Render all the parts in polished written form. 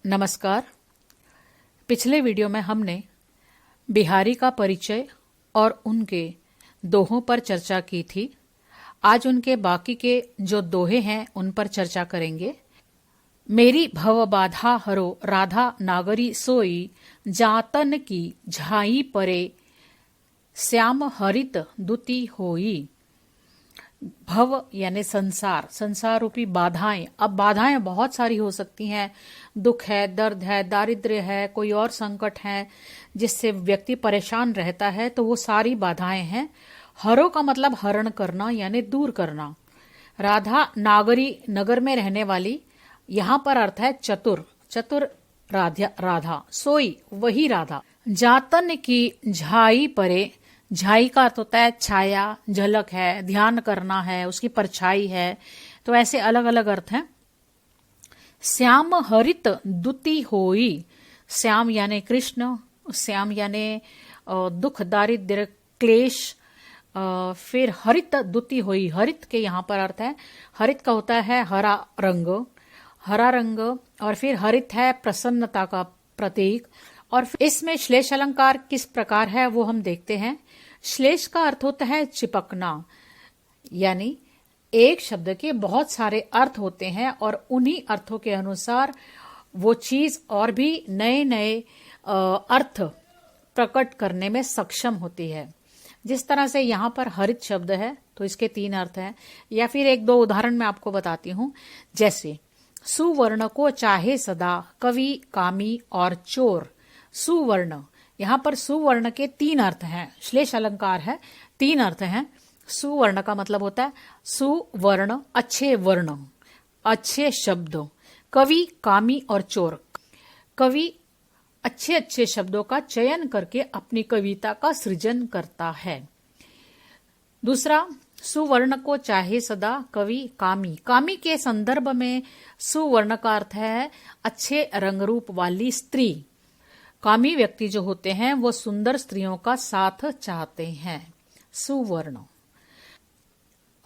नमस्कार। पिछले वीडियो में हमने बिहारी का परिचय और उनके दोहों पर चर्चा की थी। आज उनके बाकी के जो दोहे हैं उन पर चर्चा करेंगे। मेरी भव बाधा हरो राधा नागरी सोई, जातन की झाई परे श्याम हरित दुति होई। भव यानी संसार, संसार रूपी बाधाएं। अब बाधाएं बहुत सारी हो सकती हैं। दुख है, दर्द है, दारिद्र्य है, कोई और संकट है जिससे व्यक्ति परेशान रहता है, तो वो सारी बाधाएं हैं। हरो का मतलब हरण करना यानी दूर करना। राधा नागरी, नगर में रहने वाली, यहां पर अर्थ है चतुर, चतुर राधा। सोई वही राधा। जातन की झाई परे, झाई का अर्थ होता है छाया, झलक है, ध्यान करना है, उसकी परछाई है। तो ऐसे अलग अलग अर्थ हैं। श्याम हरित दुति होई, श्याम यानी कृष्ण, श्याम यानी दुख, दारिद्र्य, क्लेश। फिर हरित दुति होई, हरित के यहाँ पर अर्थ है, हरित का होता है हरा रंग, हरा रंग। और फिर हरित है प्रसन्नता का प्रतीक। और इसमें श्लेष अलंकार किस प्रकार है वो हम देखते हैं। श्लेष का अर्थ होता है चिपकना, यानी एक शब्द के बहुत सारे अर्थ होते हैं और उन्हीं अर्थों के अनुसार वो चीज और भी नए नए अर्थ प्रकट करने में सक्षम होती है। जिस तरह से यहाँ पर हरित शब्द है तो इसके 3 अर्थ हैं। या फिर 1-2 उदाहरण मैं आपको बताती हूँ। जैसे सुवर्ण को चाहे सदा कवि, कामी और चोर। सुवर्ण, यहाँ पर सुवर्ण के 3 अर्थ हैं। श्लेष अलंकार है, 3 अर्थ हैं। सुवर्ण का मतलब होता है सुवर्ण, अच्छे वर्ण, अच्छे शब्द। कवि, कामी और चोर। कवि अच्छे अच्छे शब्दों का चयन करके अपनी कविता का सृजन करता है। दूसरा, सुवर्ण को चाहे सदा कवि, कामी। कामी के संदर्भ में सुवर्ण का अर्थ है अच्छे रंगरूप वाली स्त्री। कामी व्यक्ति जो होते हैं वो सुंदर स्त्रियों का साथ चाहते हैं, सुवर्ण।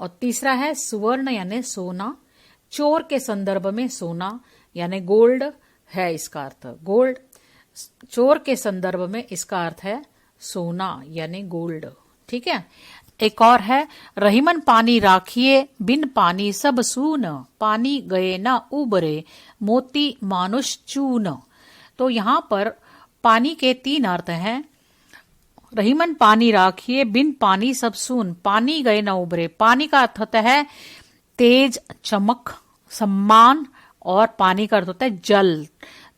और तीसरा है सुवर्ण यानी सोना। चोर के संदर्भ में सोना यानी गोल्ड है इसका अर्थ, गोल्ड। चोर के संदर्भ में इसका अर्थ है सोना यानी गोल्ड। ठीक है। एक और है, रहीमन पानी राखिए बिन पानी सब सून, पानी गए न उबरे मोती मानुष चून। तो यहां पर पानी के 3 अर्थ हैं। रहीमन पानी राखिए बिन पानी सब सून, पानी गए न उबरे। पानी का अर्थ होता है तेज, चमक, सम्मान। और पानी का अर्थ होता है जल।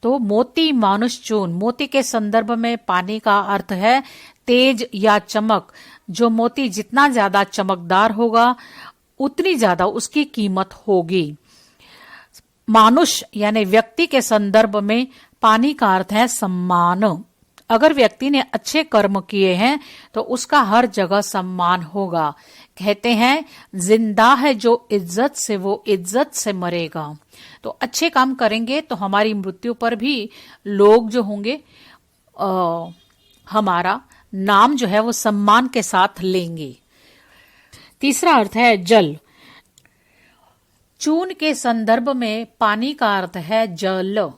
तो मोती मानुष चून, मोती के संदर्भ में पानी का अर्थ है तेज या चमक। जो मोती जितना ज्यादा चमकदार होगा उतनी ज्यादा उसकी कीमत होगी। मानुष यानी व्यक्ति के संदर्भ में पानी का अर्थ है सम्मान। अगर व्यक्ति ने अच्छे कर्म किए हैं तो उसका हर जगह सम्मान होगा। कहते हैं जिंदा है जो इज्जत से वो इज्जत से मरेगा। तो अच्छे काम करेंगे तो हमारी मृत्यु पर भी लोग जो होंगे हमारा नाम जो है वो सम्मान के साथ लेंगे। तीसरा अर्थ है जल। चून के संदर्भ में पानी का अर्थ है जल।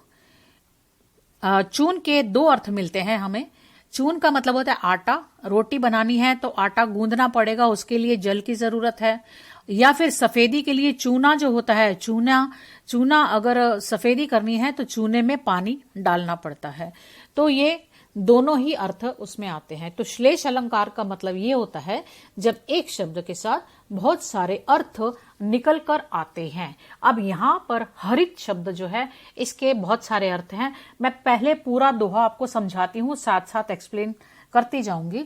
चून के 2 अर्थ मिलते हैं हमें। चून का मतलब होता है आटा, रोटी बनानी है तो आटा गूंदना पड़ेगा, उसके लिए जल की जरूरत है। या फिर सफेदी के लिए चूना जो होता है, चूना अगर सफेदी करनी है तो चूने में पानी डालना पड़ता है। तो ये दोनों ही अर्थ उसमें आते हैं। तो श्लेष अलंकार का मतलब ये होता है जब एक शब्द के साथ बहुत सारे अर्थ निकल कर आते हैं। अब यहाँ पर हरित शब्द जो है इसके बहुत सारे अर्थ हैं। मैं पहले पूरा दोहा आपको समझाती हूँ, साथ साथ एक्सप्लेन करती जाऊंगी।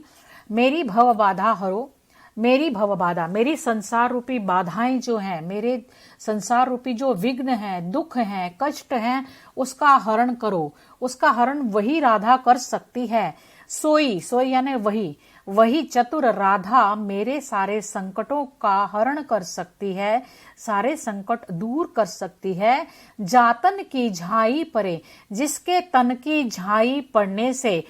मेरी भव बाधा हरो, मेरी भव बाधा, मेरी संसार रूपी बाधाएं जो हैं, मेरे संसार रूपी जो विघ्न हैं, दुख हैं, कष्ट हैं, उसका हरण करो। उसका हरण वही राधा कर सकती है। सोई, सोई यानी वही चतुर राधा मेरे सारे संकटों का हरण कर सकती है, सारे संकट दूर कर सकती है। जातन की झाई परे, जिसके तन की झाई पड़ने से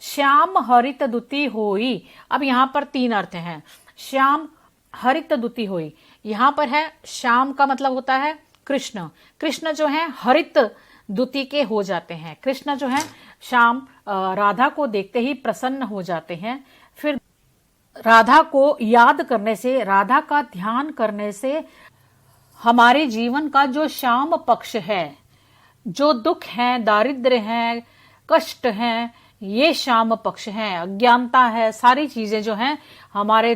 श्याम हरित दुति होई। अब यहां पर 3 अर्थ हैं। श्याम हरित दुति होई, यहां पर है श्याम का मतलब होता है कृष्ण। कृष्ण जो है हरित द्युति के हो जाते हैं। कृष्ण जो है श्याम राधा को देखते ही प्रसन्न हो जाते हैं। फिर राधा को याद करने से, राधा का ध्यान करने से हमारे जीवन का जो श्याम पक्ष है, जो दुख है, दारिद्र्य है, कष्ट है, ये श्याम पक्ष है, अज्ञानता है, सारी चीजें जो हैं हमारे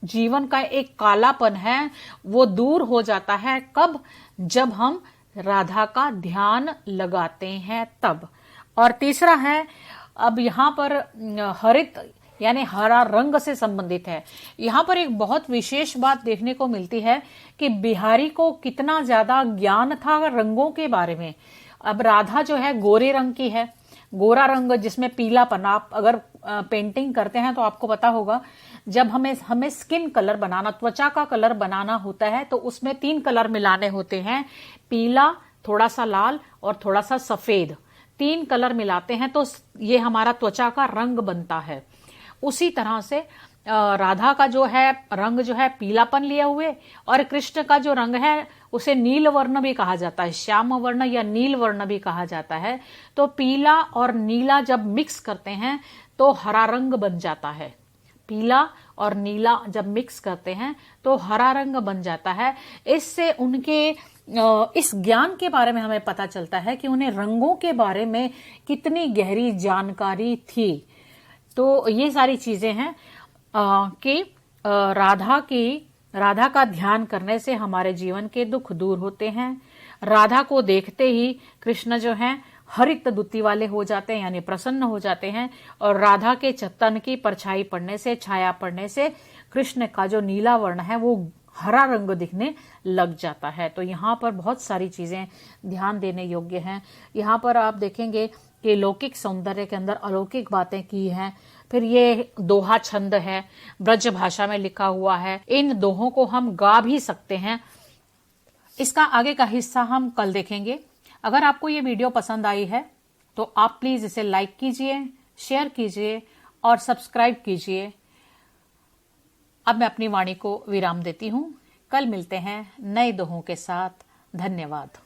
जीवन का एक कालापन है, वो दूर हो जाता है। कब? जब हम राधा का ध्यान लगाते हैं तब। और तीसरा है, अब यहां पर हरित यानी हरा रंग से संबंधित है। यहां पर एक बहुत विशेष बात देखने को मिलती है कि बिहारी को कितना ज्यादा ज्ञान था रंगों के बारे में। अब राधा जो है गोरे रंग की है, गोरा रंग जिसमें पीलापन, आप अगर पेंटिंग करते हैं तो आपको पता होगा, जब हमें स्किन कलर बनाना, त्वचा का कलर बनाना होता है तो उसमें 3 कलर मिलाने होते हैं, पीला, थोड़ा सा लाल और थोड़ा सा सफेद। 3 कलर मिलाते हैं तो ये हमारा त्वचा का रंग बनता है। उसी तरह से राधा का जो है रंग जो है पीलापन लिए हुए, और कृष्ण का जो रंग है उसे नील वर्ण भी कहा जाता है, श्याम वर्ण या नील वर्ण भी कहा जाता है। तो पीला और नीला जब मिक्स करते हैं तो हरा रंग बन जाता है। पीला और नीला जब मिक्स करते हैं तो हरा रंग बन जाता है। इससे उनके इस ज्ञान के बारे में हमें पता चलता है कि उन्हें रंगों के बारे में कितनी गहरी जानकारी थी। तो ये सारी चीजें हैं कि राधा का ध्यान करने से हमारे जीवन के दुख दूर होते हैं। राधा को देखते ही कृष्ण जो हैं हरित द्युति वाले हो जाते हैं, यानी प्रसन्न हो जाते हैं। और राधा के तन की परछाई पड़ने से, छाया पड़ने से कृष्ण का जो नीला वर्ण है वो हरा रंग दिखने लग जाता है। तो यहाँ पर बहुत सारी चीजें ध्यान देने योग्य हैं। यहाँ पर आप देखेंगे कि लौकिक सौंदर्य के अंदर अलौकिक बातें की हैं। फिर ये दोहा छंद है, ब्रज भाषा में लिखा हुआ है। इन दोहों को हम गा भी सकते हैं। इसका आगे का हिस्सा हम कल देखेंगे। अगर आपको ये वीडियो पसंद आई है तो आप प्लीज इसे लाइक कीजिए, शेयर कीजिए और सब्सक्राइब कीजिए। अब मैं अपनी वाणी को विराम देती हूं। कल मिलते हैं नए दोहों के साथ। धन्यवाद।